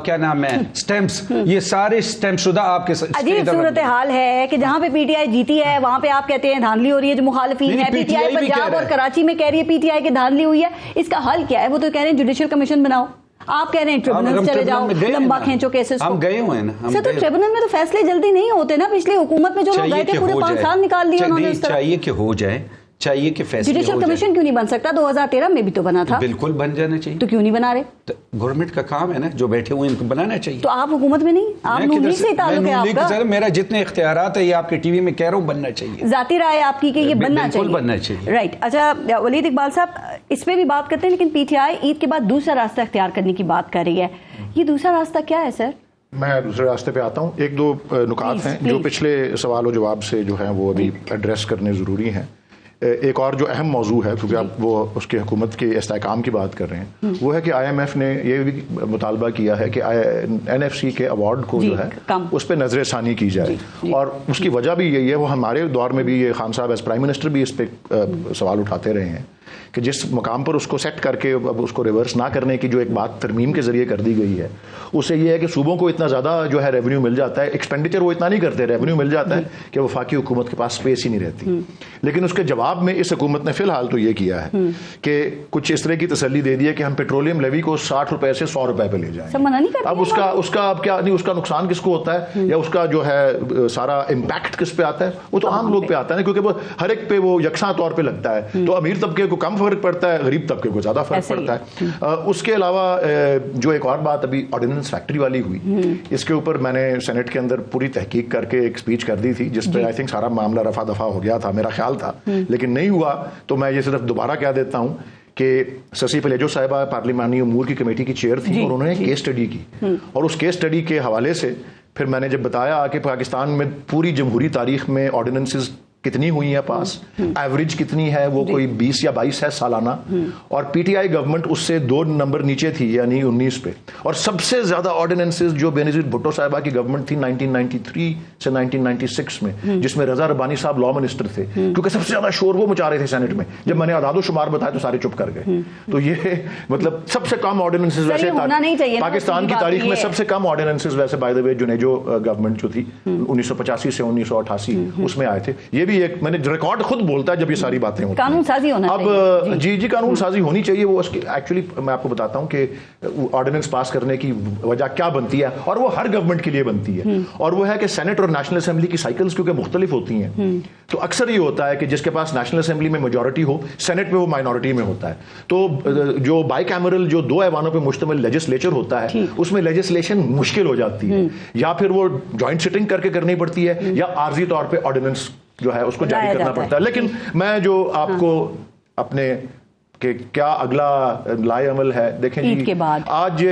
کیا نام ہے سٹیمپس، یہ سارے سٹیمپ شدہ آپ کے. عجیب صورتحال ہے کہ جہاں پہ پی ٹی آئی جیتی ہے وہاں پہ آپ کہتے ہیں دھاندلی ہو رہی ہے. جو مخالفین ہیں پی ٹی آئی پنجاب اور کراچی میں کہہ رہی ہے پی ٹی آئی کی دھاندلی ہوئی ہے. اس کا حل کیا ہے؟ وہ تو کہہ رہے ہیں جوڈیشل کمیشن بناؤ، آپ کہہ رہے ہیں ٹریبونل چلے جاؤ، لمبا کھینچو کیسز. ہم گئے ہوئے ہیں نا سر، تو ٹریبونل میں تو فیصلے جلدی نہیں ہوتے نا. پچھلی حکومت میں جو لوگ گئے تھے پورے 5 سال نکال دیے انہوں نے. چاہیے کہ ہو جائے، چاہیے کہ فیصلے. جوڈیشل کمیشن کیوں نہیں بن سکتا؟ 2013 میں بھی تو بنا تھا. بالکل بن جانا چاہیے. تو کیوں نہیں بنا رہے؟ گورنمنٹ کا کام ہے نا، جو بیٹھے ہوئے ان کو بنانا چاہیے. تو آپ حکومت میں نہیں، آپ نون لیگ سے تعلق ہے آپ کا. میرا جتنے اختیارات ہے یہ آپ کے ٹی وی میں کہہ رہا ہوں، بننا چاہیے. ذاتی رائے آپ کی کہ یہ بننا چاہیے. بالکل بننا چاہیے. رائٹ. اچھا ولید اقبال صاحب، اس پہ بھی بات کرتے ہیں، لیکن پی ٹی آئی عید کے بعد دوسرا راستہ اختیار کرنے کی بات کر رہی ہے. یہ دوسرا راستہ کیا ہے سر؟ میں دوسرے راستے پہ آتا ہوں. ایک دو نکات ہیں جو پچھلے سوال و جواب سے جو ہیں وہ ابھی ایڈریس کرنے ضروری ہیں. ایک اور جو اہم موضوع ہے، کیونکہ آپ وہ اس کی حکومت کے استحکام کی بات کر رہے ہیں، وہ ہے کہ IMF نے یہ بھی مطالبہ کیا ہے کہ NFC کے ایوارڈ کو جو ہے اس پہ نظر ثانی کی جائے. اور اس کی وجہ بھی یہی ہے، وہ ہمارے دور میں بھی یہ خان صاحب ایز پرائم منسٹر بھی اس پہ سوال اٹھاتے رہے ہیں کہ جس مقام پر اس کو سیٹ کر کے اب اس کو ریورس نہ کرنے کی جو ایک بات ترمیم کے ذریعے کر دی گئی ہے، اس سے یہ ہے کہ صوبوں کو اتنا زیادہ جو ہے ریونیو مل جاتا ہے، ایکسپینڈیچر وہ اتنا نہیں کرتے، ریونیو مل جاتا ہے کہ وفاقی حکومت کے پاس اسپیس ہی نہیں رہتی. لیکن اس کے جواب میں اس حکومت نے فی الحال تو یہ کیا ہے کہ کچھ اس طرح کی تسلی دے دی ہے کہ ہم پیٹرولیم لیوی کو 60 روپے سے 100 روپے پہ لے جائیں. اب اس کا اب کیا نہیں، اس کا نقصان کس کو ہوتا ہے یا اس کا جو ہے سارا امپیکٹ کس پہ آتا ہے؟ وہ تو عام لوگ پہ آتا ہے، کیونکہ وہ ہر ایک پہ وہ یکساں طور پہ لگتا ہے. تو امیر طبقے کو کم فرق پڑتا ہے، غریب طبقے کو زیادہ فرق پڑتا ہے. اس کے علاوہ جو ایک اور بات ابھی آرڈیننس فیکٹری والی ہوئی، اس کے اوپر میں نے سینٹ کے اندر پوری تحقیق کر کے ایک اسپیچ کر دی تھی جس پہ آئی تھنک سارا معاملہ رفع دفع ہو گیا تھا، میرا خیال تھا، لیکن نہیں ہوا. تو میں یہ صرف دوبارہ کہہ دیتا ہوں کہ سسی پلیجو صاحبہ پارلیمانی امور کی کمیٹی کی چیئر تھی اور انہوں نے کیس اسٹڈی کی، اور اس کیس اسٹڈی کے حوالے سے پھر میں نے جب بتایا کہ پاکستان میں پوری جمہوری تاریخ میں آرڈیننسز کتنی ہوئی ہیں پاس, ایوریج کتنی ہے, وہ کوئی 20 یا 22 ہے سالانہ, اور پی ٹی آئی گورنمنٹ اس سے 2 نمبر نیچے تھی یعنی 19 پہ. اور سب سے زیادہ آرڈیننسز جو بینظیر بھٹو صاحبہ کی گورنمنٹ تھی 1993 سے 1996 میں, جس میں رضا ربانی صاحب لا منسٹر تھے, کیونکہ سب سے زیادہ شور وہ مچا رہے تھے سینٹ میں. جب میں نے اعداد و شمار بتایا تو سارے چپ کر گئے. تو یہ مطلب سب سے کم آرڈیننسز ویسے پاکستان کی تاریخ میں سب سے کم آرڈیننسز ویسے by the way Junejo government جو تھی 1985 سے 1988 اس میں آئے تھے. یہ بھی ایک میں نے ریکارڈ خود بولتا ہے جب یہ ساری باتیں ہوتی ہیں. قانون سازی ہونا اب جی قانون سازی ہونی چاہیے. وہ ایکچولی میں آپ کو بتاتا ہوں کہ آرڈیننس پاس کرنے کی وجہ کیا بنتی ہے, اور وہ ہر گورنمنٹ کے لیے بنتی ہے, اور وہ ہے کہ سینٹ اور نیشنل اسمبلی کی سائیکلز کیونکہ مختلف ہوتی ہیں, تو اکثر یہ ہوتا ہے کہ جس کے پاس نیشنل اسمبلی میں میجورٹی ہو سینٹ میں وہ مائنورٹی میں ہوتا ہے. تو جو بائی کیمرل جو 2 ایوانوں پہ مشتمل لیجسلیچر ہوتا ہے اس میں لیجسلیشن مشکل ہو جاتی ہے, یا پھر وہ جوائنٹ سٹنگ کر کے کرنی پڑتی ہے, یا عارضی طور پہ آرڈیننس جو ہے اس کو جاری کرنا پڑتا ہے. لیکن میں جو آپ کو اپنے کہ کیا اگلا لائے عمل ہے دیکھیں جی, آج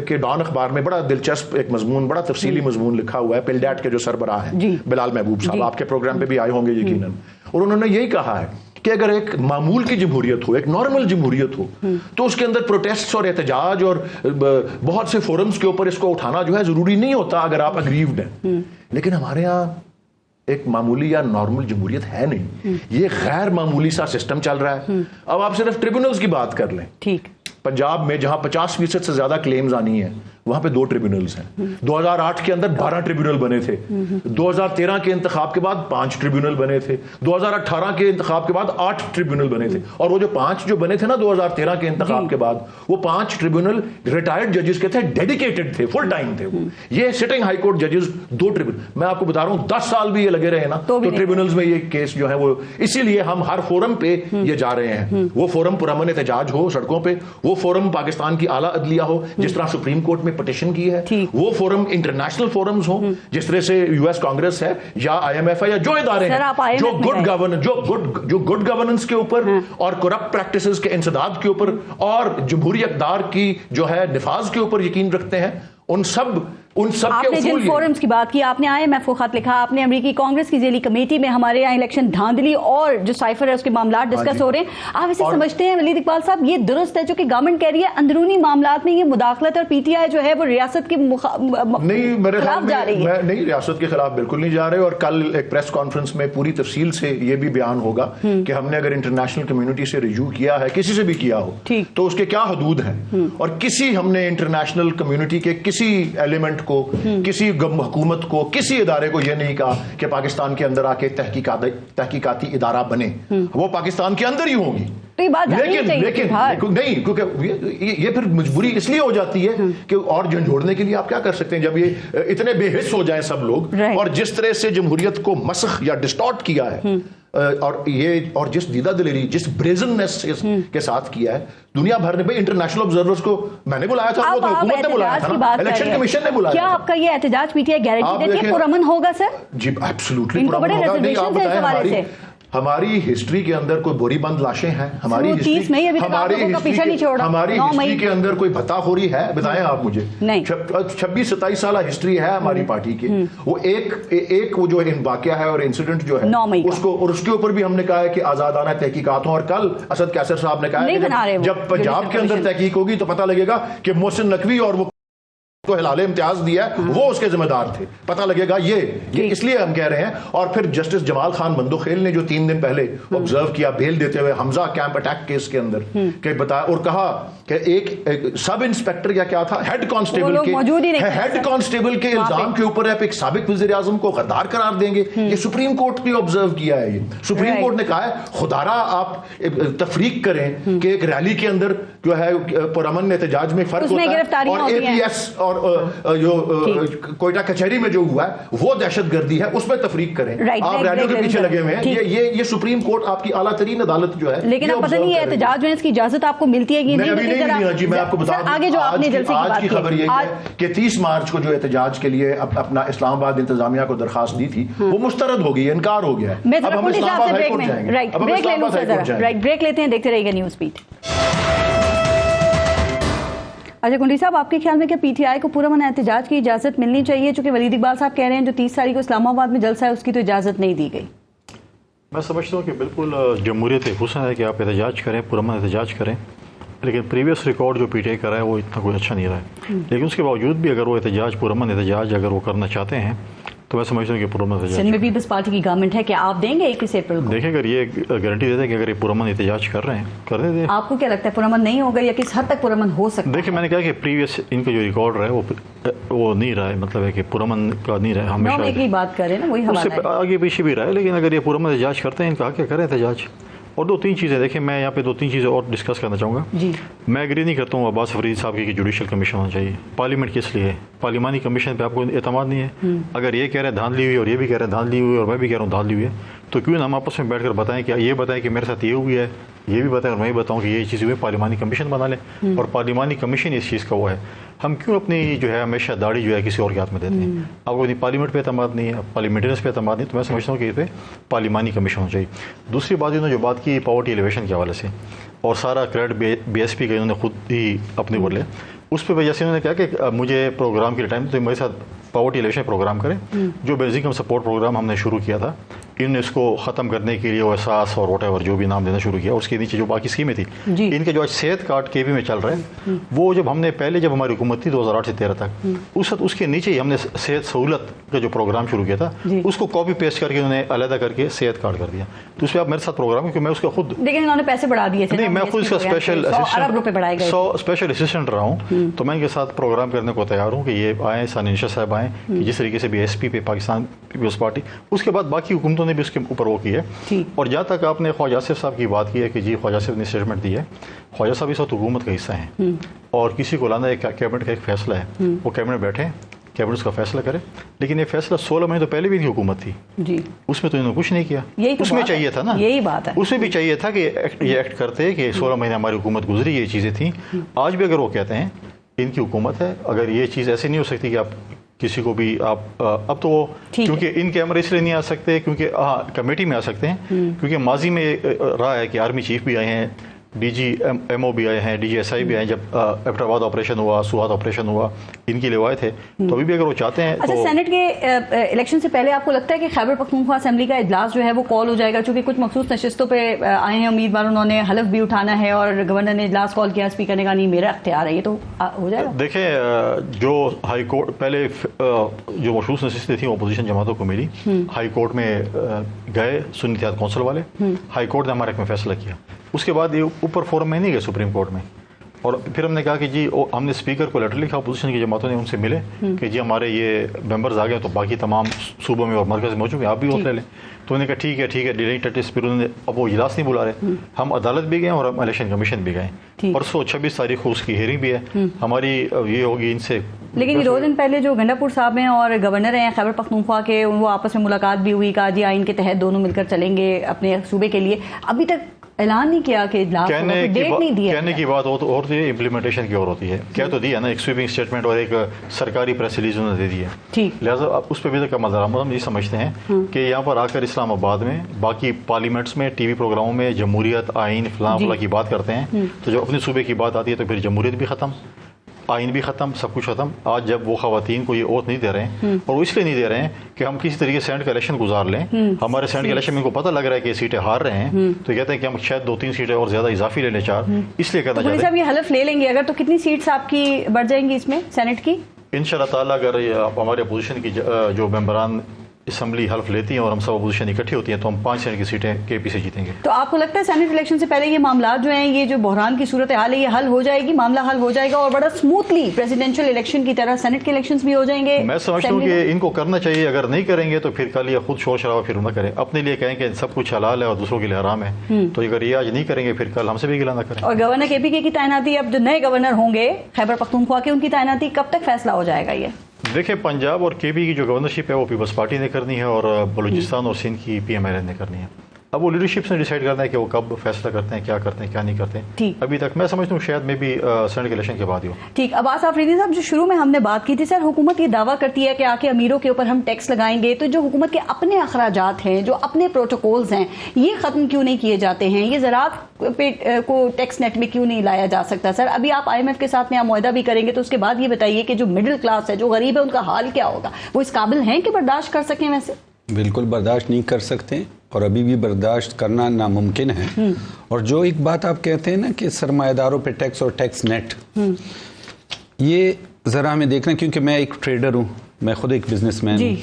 کے ڈان اخبار میں بڑا دلچسپ ایک مضمون, بڑا تفصیلی مضمون لکھا ہوا ہے پلڈیٹ کے جو سربراہ ہیں بلال محبوب صاحب, آپ کے پروگرام پہ بھی آئے ہوں گے یقیناً, اور انہوں نے یہی کہا ہے کہ اگر ایک معمول کی جمہوریت ہو, ایک نارمل جمہوریت ہو, تو اس کے اندر پروٹیسٹس اور احتجاج اور بہت سے فورمز کے اوپر اس کو اٹھانا جو ہے ضروری نہیں ہوتا اگر آپ اگریوڈ ہیں. لیکن ہمارے ہاں ایک معمولی یا نارمل جمہوریت ہے نہیں, یہ غیر معمولی سا سسٹم چل رہا ہے. اب آپ صرف ٹریبونلز کی بات کر لیں, ٹھیک, پنجاب میں جہاں 50% سے زیادہ کلیمز آنی ہیں وہاں پہ 2 ٹریبونلز ہیں. 2008 کے اندر 12 ٹریبونل بنے تھے, 2013 کے انتخاب کے بعد 5 ٹریبونل بنے تھے, 2018 کے انتخاب کے بعد 8 ٹریبونل بنے تھے. اور وہ جو 5 جو بنے تھے نا 2013 کے انتخاب کے بعد, وہ 5 ٹریبونل ریٹائرڈ ججز کے تھے, ڈیڈیکیٹڈ تھے, فل ٹائم تھے. یہ سٹنگ ہائی کورٹ ججز 2 ٹریبونل, میں آپ کو بتا رہا ہوں 10 سال بھی یہ لگے رہے نا تو ٹریبونلز میں یہ کیس جو ہے وہ, اسی لیے ہم ہر فورم پہ یہ جا رہے ہیں. وہ فورم پرامن احتجاج ہو سڑکوں پہ, وہ فورم پاکستان کی اعلیٰ عدلیہ ہو جس طرح سپریم کورٹ میں پٹیشن کی ہے, وہ فورم انٹرنیشنل فورمز ہوں جس طرح سے یو ایس کانگریس ہے یا آئی ایم ایف ہے یا جو ادارے ہیں جو گڈ گورننس کے اوپر اور کرپٹ پریکٹسز کے انسداد کے اوپر اور جمہوری اقدار کی جو ہے نفاذ کے اوپر یقین رکھتے ہیں, ان سب آپ نے جن فورمز کی بات کی, آپ نے آئی ایم ایف کو خط لکھا, آپ نے امریکی کانگریس کی ذیلی کمیٹی میں ہمارے یہاں الیکشن دھاندلی اور جو سائفر ہے اس کے معاملات ڈسکس ہو رہے ہیں. آپ اسے سمجھتے ہیں ولید اقبال صاحب یہ درست ہے جو کہ گورنمنٹ کہہ رہی ہے اندرونی معاملات میں یہ مداخلت, اور پی ٹی آئی جو ہے وہ ریاست کے خلاف جا رہی ہے؟ نہیں, ریاست کے خلاف بالکل نہیں جا رہے, اور کل ایک پریس کانفرنس میں پوری تفصیل سے یہ بھی بیان ہوگا کہ ہم نے اگر انٹرنیشنل کمیونٹی سے رجوع کیا ہے, کسی سے بھی کیا ہو, تو اس کے کیا حدود ہیں, اور کسی ہم نے انٹرنیشنل کمیونٹی کے کسی ایلیمنٹ کو, کسی حکومت کو, کسی ادارے کو یہ نہیں کہا کہ پاکستان کے اندر آ کے تحقیقاتی ادارہ بنے, وہ پاکستان کے اندر ہی ہوں گی. لیکن نہیں, کیونکہ یہ پھر مجبوری اس لیے ہو جاتی ہے کہ اور جھنجھوڑنے کے لیے آپ کیا کر سکتے ہیں جب یہ اتنے بے حس ہو جائیں سب لوگ, اور جس طرح سے جمہوریت کو مسخ یا ڈسٹارٹ کیا ہے, اور جس دیدہ دلیری, جس بریزننس کے ساتھ کیا ہے دنیا بھر نے. بھائی انٹرنیشنل آبزرورز کو میں نے بلایا تھا, وہ حکومت نے بلایا تھا, الیکشن کمیشن نے بلایا. کیا آپ کا یہ احتجاج پی ٹی آئی گارنٹی دیتی ہے پرامن ہوگا سر؟ جی ایبسولوٹلی پرامن ہوگا. نہیں آپ بتائیں, ہماری ہسٹری کے اندر کوئی بوری بند لاشیں ہیں, ہماری ہسٹری کے اندر کوئی بھتا خوری ہے, بتائیں آپ مجھے. 26-27 سالہ ہسٹری ہے ہماری پارٹی کی. وہ ایک وہ جو واقعہ ہے اور انسیڈنٹ جو ہے اس کو, اور اس کے اوپر بھی ہم نے کہا ہے کہ آزادانہ تحقیقات ہوں, اور کل اسد کیسر صاحب نے کہا ہے کہ جب پنجاب کے اندر تحقیق ہوگی تو پتہ لگے گا کہ محسن نقوی اور وہ کو ہلال امتیاز دیا وہ اس کے ذمہ دار تھے, پتہ لگے گا. یہ اس لیے ہم کہہ رہے ہیں. اور پھر جسٹس جمال خان بندوخیل نے جو 3 دن پہلے آبزرو کیا بیل دیتے ہوئے حمزہ کیمپ اٹیک کیس کے اندر, کہ بتایا اور کہا کہ ایک سب انسپیکٹر یا کیا تھا, ہیڈ کانسٹیبل کے الزام کے اوپر ایک سابق وزیر اعظم کو غدار قرار دیں گے. یہ سپریم کورٹ نے آبزرو کیا ہے. یہ سپریم کورٹ نے کہا ہے خدارا آپ تفریق کریں کہ ایک ریلی کے اندر جو ہے پرامن احتجاج میں فرق ہوتا ہے, اور اے پی ایس اور جو کوئٹہ کچہری میں جو ہوا ہے وہ دہشت گردی ہے, اس میں تفریق کریں. آپ ریلیوں کے پیچھے لگے ہوئے ہیں. یہ سپریم کورٹ آپ کی اعلیٰ ترین عدالت جو ہے, لیکن اب پتہ نہیں ہے احتجاج میں اس کی اجازت آپ کو ملتی ہے کہ نہیں. جی میں آپ کو بتا دوں, آج کی خبر یہ ہے کہ 30 مارچ کو جو احتجاج کے لیے اپنا اسلام آباد انتظامیہ کو درخواست دی تھی وہ مسترد ہو گئی, انکار ہو گیا. اب ہم اسلام آباد ہائی کورٹ جائیں گے. بریک لیتے ہیں, دیکھتے رہیے گا نیوز بیٹ. اچھا کنڈی صاحب, آپ کے خیال میں کیا پی ٹی آئی کو پورا من احتجاج کی اجازت ملنی چاہیے؟ چونکہ ولید اقبال صاحب کہہ رہے ہیں جو 30 تاریخ کو اسلام آباد میں جلسہ ہے اس کی تو اجازت نہیں دی گئی. میں سمجھتا ہوں کہ بالکل جمہوریت حسن ہے کہ آپ احتجاج کریں، پرامن احتجاج کریں، لیکن پریویس ریکارڈ جو پی ٹی آئی کا رہا ہے وہ اتنا کوئی اچھا نہیں رہا ہے. لیکن اس کے باوجود بھی اگر وہ احتجاج، پرامن احتجاج اگر وہ کرنا چاہتے ہیں تو میں سمجھتا ہوں کہ پرامن احتجاج سندھ میں پیپلز پارٹی کی گورنمنٹ ہے کہ آپ دیں گے 21 اپریل کو؟ دیکھیں اگر یہ گارنٹی دیتے ہیں کہ اگر یہ پرامن احتجاج کر رہے ہیں کر دیں. آپ کو کیا لگتا ہے پرامن نہیں ہوگا یا کس حد تک پرامن ہو سکتا ہے؟ دیکھیں میں نے کہا کہ پریویس ان کا جو ریکارڈ رہا ہے وہ نہیں رہا ہے، مطلب ہے کہ پرامن کا نہیں رہا ہے ہم ایک ہی بات کر رہے ہیں نا، وہی اس سے حوالہ ہے. آگے پیچھے بھی رہا ہے. لیکن اگر یہ پرامن احتجاج کرتے ہیں ان کا کیا کریں احتجاج. اور 2-3 چیزیں دیکھیں، میں یہاں پہ 2-3 چیزیں اور ڈسکس کرنا چاہوں گا. جی میں ایگری نہیں کرتا ہوں عباس فرید صاحب کی کہ جوڈیشل کمیشن ہونا چاہیے. پارلیمنٹ کس لیے ہے؟ پارلیمانی کمیشن پہ آپ کو اعتماد نہیں ہے؟ اگر یہ کہہ رہے ہیں دھاندلی ہوئی اور یہ بھی کہہ رہے ہیں دھاندلی ہوئی اور میں بھی کہہ رہا ہوں دھاندلی ہوئی ہے، تو کیوں نہ ہم آپس میں بیٹھ کر بتائیں کہ یہ بتائیں کہ میرے ساتھ یہ ہوئی ہے، یہ بھی بتائیں اور میں بھی بتاؤں کہ یہ چیز ہوئی ہے، پارلیمانی کمیشن بنا لیں. اور پارلیمانی کمیشن اس چیز کا وہ ہے. ہم کیوں اپنی جو ہے ہمیشہ داڑھی جو ہے کسی اور کے ہاتھ میں دیتے ہیں؟ آپ کو پارلیمنٹ پہ اعتماد نہیں ہے، پارلیمنٹرینس پہ اعتماد نہیں، تو میں سمجھتا ہوں کہ اس پہ پارلیمانی کمیشن ہونا چاہیے. دوسری بات انہوں نے جو بات کی پاورٹی ایلیویشن کے حوالے سے، اور سارا کریڈٹ بی ایس پی کا انہوں نے خود ہی اپنے اوپر لے، اس پہ جیسے انہوں نے کہا کہ مجھے پروگرام کے ٹائم تو میرے ساتھ پاورٹی ایلیویشن پروگرام کریں. جو بیسک انکم سپورٹ پروگرام ہم نے شروع کیا تھا، ان نے اس کو ختم کرنے کے لیے احساس اور واٹ ایور جو بھی نام دینا شروع کیا. اس کے نیچے جو باقی اسکیمیں تھیں، ان کے جو آج صحت کارڈ کے بھی میں چل رہے ہیں، وہ جب ہم نے پہلے جب ہماری حکومت تھی 2008 سے 13 تک، اس وقت اس کے نیچے ہی ہم نے صحت سہولت کا جو پروگرام شروع کیا تھا، اس کو کاپی پیسٹ کر کے انہوں نے علیحدہ کر کے صحت کارڈ کر دیا. تو اس پہ آپ میرے ساتھ پروگرام، کیونکہ میں اس کا خود، لیکن انہوں نے پیسے بڑھا دیے تھے. نہیں میں خود اس کا اسپیشل اسسٹنٹ رہا ہوں، تو میں ان کے ساتھ پروگرام کرنے کو تیار ہوں کہ یہ آئیں، ثانیہ نشاط صاحب آئیں، کہ جس طریقے سے بی ایس پی پہ پاکستان پیپلز پارٹی، اس کے بعد باقی حکومتوں نے بھی اس کے اوپر وہ کی ہے. اور جہاں تک آپ نے خواجہ آصف صاحب کی بات کی ہے کہ جی خواجہ آصف نے اسٹیٹمنٹ دی ہے، خواجہ صاحب اس وقت حکومت کا حصہ ہیں، اور کسی کو لانا ایک کیبنٹ کا ایک فیصلہ ہے، وہ کیبنٹ بیٹھے، کیبنٹ اس کا فیصلہ کرے. لیکن یہ فیصلہ 16 مہینے تو پہلے بھی نہیں حکومت تھی، جی اس میں تو انہوں نے کچھ نہیں کیا. اس میں چاہیے تھا نا، یہی بات ہے، اس میں بھی چاہیے تھا کہ یہ ایکٹ کرتے کہ 16 مہینے ہماری حکومت گزری، یہ چیزیں تھیں. آج بھی اگر وہ کہتے ہیں ان کی حکومت ہے، اگر یہ چیز ایسے نہیں ہو سکتی کہ آپ کسی کو بھی آپ اب تو وہ کیونکہ ان کیمرے اس لیے نہیں آ سکتے کیونکہ کمیٹی میں آ سکتے ہیں، کیونکہ ماضی میں رہا ہے کہ آرمی چیف بھی آئے ہیں، ڈی جی ایم او بھی آئے ہیں، ڈی جی ایس آئی بھی آئے ہیں. جب ایبٹاباد آپریشن ہوا، سوات آپریشن ہوا، ان کی لوائے تھے. تو ابھی بھی اگر وہ چاہتے ہیں. اچھا، سینٹ کے الیکشن سے پہلے آپ کو لگتا ہے کہ خیبر پختونخوا اسمبلی کا اجلاس جو ہے وہ کال ہو جائے گا؟ چونکہ کچھ مخصوص نشستوں پہ آئے ہیں امیدوار، انہوں نے حلف بھی اٹھانا ہے اور گورنر نے اجلاس کال کیا، اسپیکر نے کہا نہیں میرا اختیار ہے، یہ تو ہو جائے گا؟ دیکھیں جو ہائی کورٹ پہلے جو مخصوص نشستیں تھیں اپوزیشن جماعتوں کو ملی، ہائی کورٹ میں گئے سنی اتحاد کونسل والے، ہائی کورٹ نے ہمارے حق میں فیصلہ کیا. اس کے بعد یہ اوپر فورم میں نہیں گئے سپریم کورٹ میں، اور پھر ہم نے کہا کہ جی ہم نے اسپیکر کو لیٹر لکھا، اپوزیشن کی جماعتوں نے ان سے ملے کہ جی ہمارے یہ ممبرز آ گئے تو باقی تمام صوبوں میں اور مرکز میں موجود ہیں، آپ بھی ووٹ لے لیں. تو انہوں نے کہا ٹھیک ہے ڈیلنگ ٹیکٹس. پھر انہوں نے اب وہ اجلاس نہیں بلا رہے، ہم عدالت بھی گئے اور ہم الیکشن کمیشن بھی گئے. پرسوں 26 تاریخ کو اس کی ہیئرنگ بھی ہے ہماری، یہ ہوگی ان سے. لیکن یہ 2 دن پہلے جو گنڈا پور صاحب ہیں اور گورنر ہیں خیبر پختونخوا کے، وہ آپس میں ملاقات بھی ہوئی، کہا جی آئین کے تحت دونوں مل کر چلیں گے اپنے صوبے کے لیے. ابھی تک اعلان نہیں کیا کہ اجلاس ہوگا، ڈیٹ نہیں دیا. کہنے کی بات ہوتی ہے، امپلیمنٹیشن کی اور ہوتی ہے. کیا تو دیا نا ایک سویپنگ اسٹیٹمنٹ اور ایک سرکاری پریس ریلیز انہوں نے دے دی ہے، لہٰذا اس پہ بھی تک کا مدارمت ہم یہ سمجھتے ہیں کہ یہاں پر آ کر اسلام آباد میں باقی پارلیمنٹس میں ٹی وی پروگراموں میں جمہوریت، آئین، فلاں فلاں کی بات کرتے ہیں، تو جب اپنے صوبے کی بات آتی ہے تو پھر جمہوریت بھی ختم، آئین بھی ختم، سب کچھ ختم. آج جب وہ خواتین کو یہ اوت نہیں دے رہے ہیں، اور وہ اس لیے نہیں دے رہے ہیں کہ ہم کسی طریقے سے سینٹ کا الیکشن گزار لیں، ہمارے سینٹ کے الیکشن میں ان کو پتہ لگ رہا ہے کہ سیٹیں ہار رہے ہیں، تو کہتے ہیں کہ ہم شاید 2-3 سیٹیں اور زیادہ اضافی لے لیں، 4، اس لیے کرنا چاہتے ہیں. یہ حلف لے لیں گے اگر، تو کتنی سیٹس آپ کی بڑھ جائیں گی اس میں سینٹ کی؟ انشاءاللہ تعالیٰ اگر ہمارے اپوزیشن کی جو ممبران اسمبلی حلف لیتی ہیں اور ہم سب اپوزیشن اکٹھی ہوتی ہیں تو ہم 5 سینٹ کی سیٹیں کے پی سے جیتیں گے. تو آپ کو لگتا ہے سینٹ الیکشن سے پہلے یہ معاملات جو ہیں، یہ جو بحران کی صورتحال ہے، یہ حل ہو جائے گی، معاملہ حل ہو جائے گا اور بڑا اسموتھلی پریزیڈینشیل الیکشن کی طرح سینٹ کے الیکشنز بھی ہو جائیں گے؟ میں سمجھتا ہوں کہ ان کو کرنا چاہیے. اگر نہیں کریں گے تو پھر کل یہ خود شور شرابہ پھر نہ کریں، اپنے لیے کہیں کہ سب کچھ حلال ہے اور دوسروں کے لیے حرام ہے. تو اگر یہ آج نہیں کریں گے پھر کل ہم سے بھی گلہ نہ کریں. اور گورنر کے پی کے کی تعیناتی، اب جو نئے گورنر ہوں گے خیبر پختونخوا کے، ان کی تعیناتی کب تک فیصلہ ہو جائے گا؟ یہ دیکھیں پنجاب اور کے پی کی جو گورنرشپ ہے وہ پیپلز پارٹی نے کرنی ہے، اور بلوچستان اور سندھ کی پی ایم آئی نے کرنی ہے. اب وہ لیڈرشپ سے ڈیسائیڈ کرنا ہے کہ وہ کب فیصلہ کرتے ہیں، کیا کرتے ہیں، کیا نہیں کرتے ہیں. ابھی تک میں سمجھتا ہوں شاید میں بھی سینٹ کے الیکشن کے بعد ہی ہو. ٹھیک. عباس آفریدی صاحب، جو شروع میں ہم نے بات کی تھی سر، حکومت یہ دعویٰ کرتی ہے کہ آ کے امیروں کے اوپر ہم ٹیکس لگائیں گے، تو جو حکومت کے اپنے اخراجات ہیں، جو اپنے پروٹوکولز ہیں، یہ ختم کیوں نہیں کیے جاتے ہیں؟ یہ زراعت کو ٹیکس نیٹ میں کیوں نہیں لایا جا سکتا؟ سر ابھی آپ IMF کے ساتھ میں معاہدہ بھی کریں گے، تو اس کے بعد یہ بتائیے کہ جو مڈل کلاس ہے، جو غریب ہے، ان کا حال کیا ہوگا؟ وہ اس قابل ہیں کہ برداشت کر سکیں؟ ویسے بالکل برداشت نہیں کر سکتے. اور ابھی بھی برداشت کرنا ناممکن ہے. اور جو ایک بات آپ کہتے ہیں نا کہ سرمایہ داروں پہ ٹیکس اور ٹیکس نیٹ, یہ ذرا ہمیں دیکھنا, کیونکہ میں ایک ٹریڈر ہوں, میں خود ایک بزنس مین ہوں.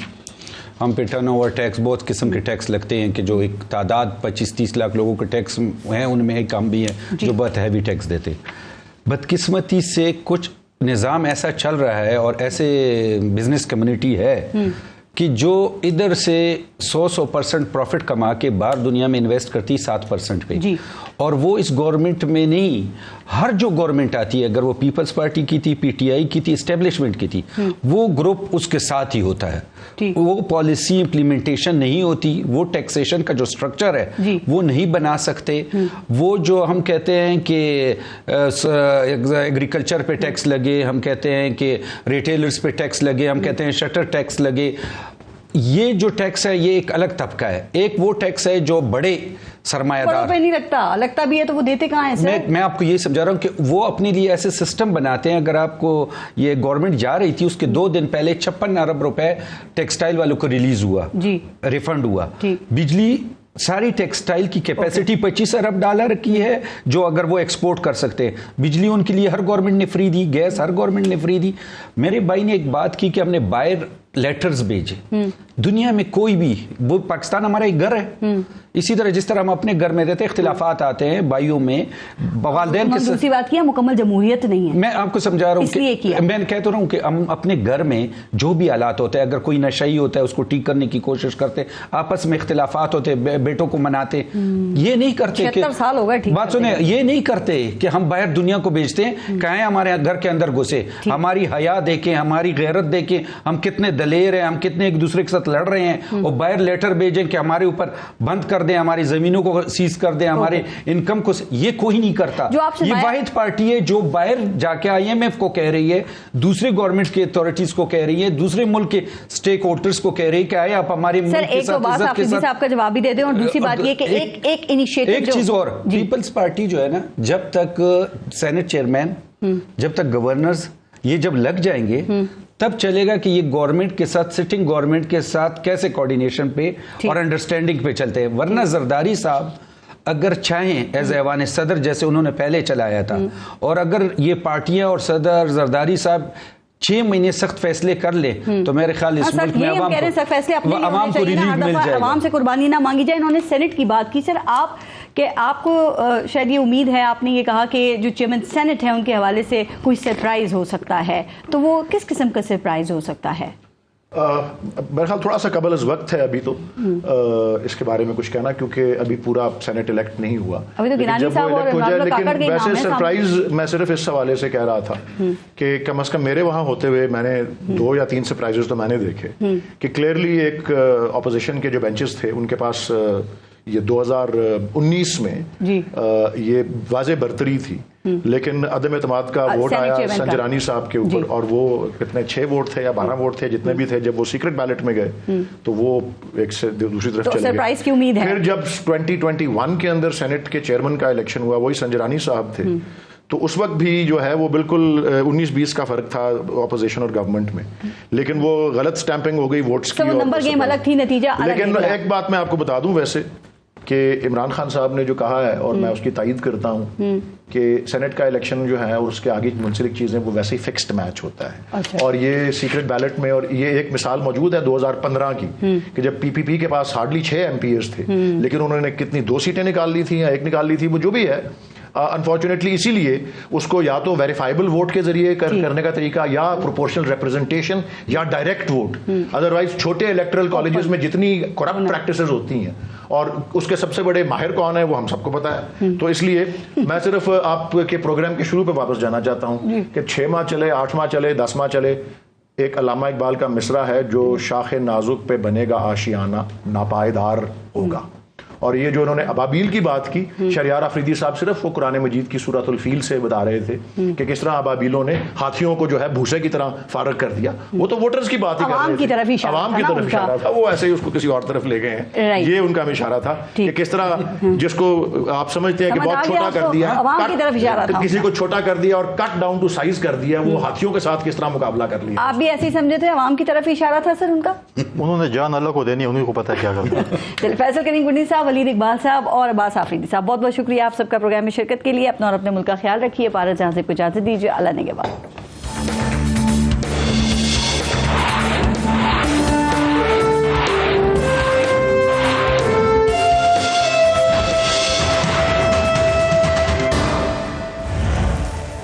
ہم پہ ٹرن اوور ٹیکس, بہت قسم کے ٹیکس لگتے ہیں کہ جو ایک تعداد 25-30 لاکھ لوگوں کے ٹیکس ہیں, ان میں ایک ہم بھی ہیں جو بہت ہیوی ٹیکس دیتے. بدقسمتی سے کچھ نظام ایسا چل رہا ہے اور ایسے بزنس کمیونٹی ہے کہ جو ادھر سے 100% پروفٹ کما کے باہر دنیا میں انویسٹ کرتی 7% پہ, اور وہ اس گورنمنٹ میں نہیں, ہر جو گورنمنٹ آتی ہے, اگر وہ پیپلز پارٹی کی تھی, پی ٹی آئی کی تھی, اسٹیبلشمنٹ کی تھی, وہ گروپ اس کے ساتھ ہی ہوتا ہے. وہ پالیسی امپلیمنٹیشن نہیں ہوتی, وہ ٹیکسیشن کا جو سٹرکچر ہے وہ نہیں بنا سکتے. وہ جو ہم کہتے ہیں کہ ایگریکلچر پہ ٹیکس لگے, ہم کہتے ہیں کہ ریٹیلرز پہ ٹیکس لگے, ہم کہتے ہیں شٹر ٹیکس لگے, یہ جو ٹیکس ہے یہ ایک الگ طبقہ ہے. ایک وہ ٹیکس ہے جو بڑے سرمایہ دار, نہیں لگتا بھی ہے تو وہ دیتے کہاں ہیں؟ میں آپ کو یہ سمجھا رہا ہوں کہ وہ اپنے لیے ایسے سسٹم بناتے ہیں. اگر آپ کو یہ گورنمنٹ جا رہی تھی, اس کے 2 دن پہلے 56 ارب روپے ٹیکسٹائل والوں کو ریلیز ہوا, ریفنڈ ہوا. بجلی ساری ٹیکسٹائل کی کیپیسٹی 25 ارب ڈالر کی ہے, جو اگر وہ ایکسپورٹ کر سکتے ہیں. بجلی ان کے لیے ہر گورنمنٹ نے فری دی, گیس ہر گورنمنٹ نے فری دی. میرے بھائی نے ایک بات کی کہ ہم نے بائر لیٹرز بھیجے. دنیا میں کوئی بھی, وہ پاکستان ہمارا ایک گھر ہے, اسی طرح جس طرح ہم اپنے گھر میں رہتے, اختلافات آتے ہیں بھائیوں میں, والدین کے ساتھ. دوسری بات کیا, مکمل جمہوریت نہیں ہے. میں آپ کو سمجھا رہا ہوں کہ میں کہتا رہا ہوں کہ ہم اپنے گھر میں جو بھی حالات ہوتے ہیں, اگر کوئی نشئی ہوتا ہے اس کو ٹھیک کرنے کی کوشش کرتے, آپس میں اختلافات ہوتے, بیٹوں کو مناتے. یہ نہیں کرتے کہ 76 سال ہو گئے, بات سنیں, یہ نہیں کرتے کہ ہم باہر دنیا کو بیچتے ہیں, کہیں ہمارے گھر کے اندر گھسے, ہماری حیا دیکھیں, ہماری غیرت دیکھیں, ہم کتنے دلیر ہیں, ہم کتنے ایک دوسرے کے ساتھ لڑ رہے ہیں, اور باہر لیٹر بھیجیں کہ ہمارے اوپر بند کر دیں, ہماری زمینوں کو سیز کر دیں, ہمارے انکم کو. یہ کوئی نہیں کرتا. یہ واحد پارٹی ہے جو باہر جا کے IMF کو کہہ رہی ہے, دوسرے گورنمنٹ کی اتھارٹیز کو کہہ رہی ہے, دوسرے ملک کے سٹیک ہولڈرز کو کہہ رہی ہے کہ آئے آپ ہمارے ملک کے ساتھ عزت کے ساتھ. آپ کا جواب بھی دے دیں. اور دوسری بات یہ کہ ایک انیشیٹو, ایک چیز اور, پیپلز پارٹی جو ہے نا, جب تک سینٹ چیئرمین, جب تک گورنرز یہ جب لگ جائیں گے, تب چلے گا کہ یہ گورنمنٹ کے ساتھ, سٹنگ گورنمنٹ کے ساتھ کیسے کوارڈینیشن پہ اور انڈرسٹینڈنگ پہ چلتے ہیں. ورنہ زرداری صاحب اگر چاہیں ایز ایوان صدر, جیسے انہوں نے پہلے چلایا تھا, اور اگر یہ پارٹیاں اور صدر زرداری صاحب 6 مہینے سخت فیصلے کر لے, تو میرے خیال اس ملک میں عوام کو ریلیف مل جائے گا. عوام سے قربانی نہ مانگی جائے. انہوں نے سینٹ کی بات کی. سر آپ کو شاید یہ امید ہے, آپ نے یہ کہا کہ جو چیئرمین سینٹ ہیں ان کے حوالے سے کوئی سرپرائز ہو سکتا ہے, تو وہ کس قسم کا سرپرائز ہو سکتا ہے؟ میرے خیال تھوڑا سا قبل از وقت ہے ابھی تو اس کے بارے میں کچھ کہنا, کیونکہ ابھی پورا سینٹ الیکٹ نہیں ہوا. لیکن ویسے سرپرائز میں صرف اس حوالے سے کہہ رہا تھا کہ کم از کم میرے وہاں ہوتے ہوئے میں نے 2 یا 3 سرپرائزز تو میں نے دیکھے کہ کلیئرلی ایک اپوزیشن کے جو بینچز تھے ان کے پاس یہ 2019 میں یہ واضح برتری تھی, لیکن عدم اعتماد کا ووٹ آیا سنجرانی صاحب کے اوپر, اور وہ کتنے 6 ووٹ تھے یا 12 ووٹ تھے, جتنے بھی تھے, جب وہ سیکرٹ بیلٹ میں گئے تو وہ ایک سے دوسری طرف چلے گئے. پھر جب 2021 کے اندر سینٹ کے چیئرمین کا الیکشن ہوا, وہی سنجرانی صاحب تھے, تو اس وقت بھی جو ہے وہ بالکل 19-20 کا فرق تھا اپوزیشن اور گورنمنٹ میں, لیکن وہ غلط سٹیمپنگ ہو گئی ووٹس کی. نمبر گیم الگ تھی, نتیجہ الگ. لیکن ایک بات میں آپ کو بتا دوں ویسے کہ عمران خان صاحب نے جو کہا ہے, اور میں اس کی تائید کرتا ہوں, کہ سینٹ کا الیکشن جو ہے اور اس کے آگے منسلک چیزیں وہ ویسے ہی فکسڈ میچ ہوتا ہے. اور یہ سیکرٹ بیلٹ میں, اور یہ ایک مثال موجود ہے 2015 کی, کہ جب PPP کے پاس ہارڈلی 6 MPs تھے, لیکن انہوں نے کتنی 2 سیٹیں نکال لی تھیں یا 1 نکال لی تھی, وہ جو بھی ہے. انفارچونیٹلی اسی لیے اس کو یا تو ویریفائبل ووٹ کے ذریعے کرنے کا طریقہ, یا پروپورشنل ریپرزنٹیشن, یا ڈائریکٹ ووٹ. ادروائز چھوٹے الیکٹرل کالجز میں جتنی کرپٹ پریکٹسز ہوتی ہیں, اور اس کے سب سے بڑے ماہر کون ہیں وہ ہم سب کو پتا ہے. تو اس لیے میں صرف آپ کے پروگرام کے شروع پہ واپس جانا چاہتا ہوں کہ 6 ماہ چلے, 8 ماہ چلے, 10 ماہ چلے, ایک علامہ اقبال کا مصرع ہے, جو شاخ نازک پہ بنے گا آشیانہ ناپائیدار ہوگا. اور یہ جو انہوں نے ابابیل کی بات کی، شہریار آفریدی صاحب صرف وہ قرآن مجید کی سورۃ الفیل سے بتا رہے تھے کہ کس طرح ابابیلوں نے ہاتھیوں کو جو ہے بھوسے کی طرح فارغ کر دیا. وہ تو ووٹرز کی بات ہی کر رہے تھے، عوام کی طرف اشارہ تھا. وہ ایسے ہی اس کو کسی اور طرف لے گئے ہیں. یہ ان کا اشارہ تھا کہ کس طرح جس کو آپ سمجھتے ہیں کہ بہت چھوٹا کر دیا، کسی کو چھوٹا کر دیا اور کٹ ڈاؤن ٹو سائز کر دیا، وہ ہاتھیوں کے ساتھ کس طرح مقابلہ کر لیا. آپ بھی ایسے ہی سمجھے تھے؟ عوام کی طرف اشارہ تھا سر ان کا. انہوں نے جان اللہ کو دینی، انہیں کو پتا ہے کیا کرنا. چلے، فیصل کریم کنڈی صاحب، ولید اقبال صاحب اور عباس آفریدی صاحب، بہت بہت شکریہ آپ سب کا پروگرام میں شرکت کے لیے. اپنا اور اپنے ملک کا خیال رکھیے. پارس جہاں سے کو اجازت دیجیے. اللہ نگہبان.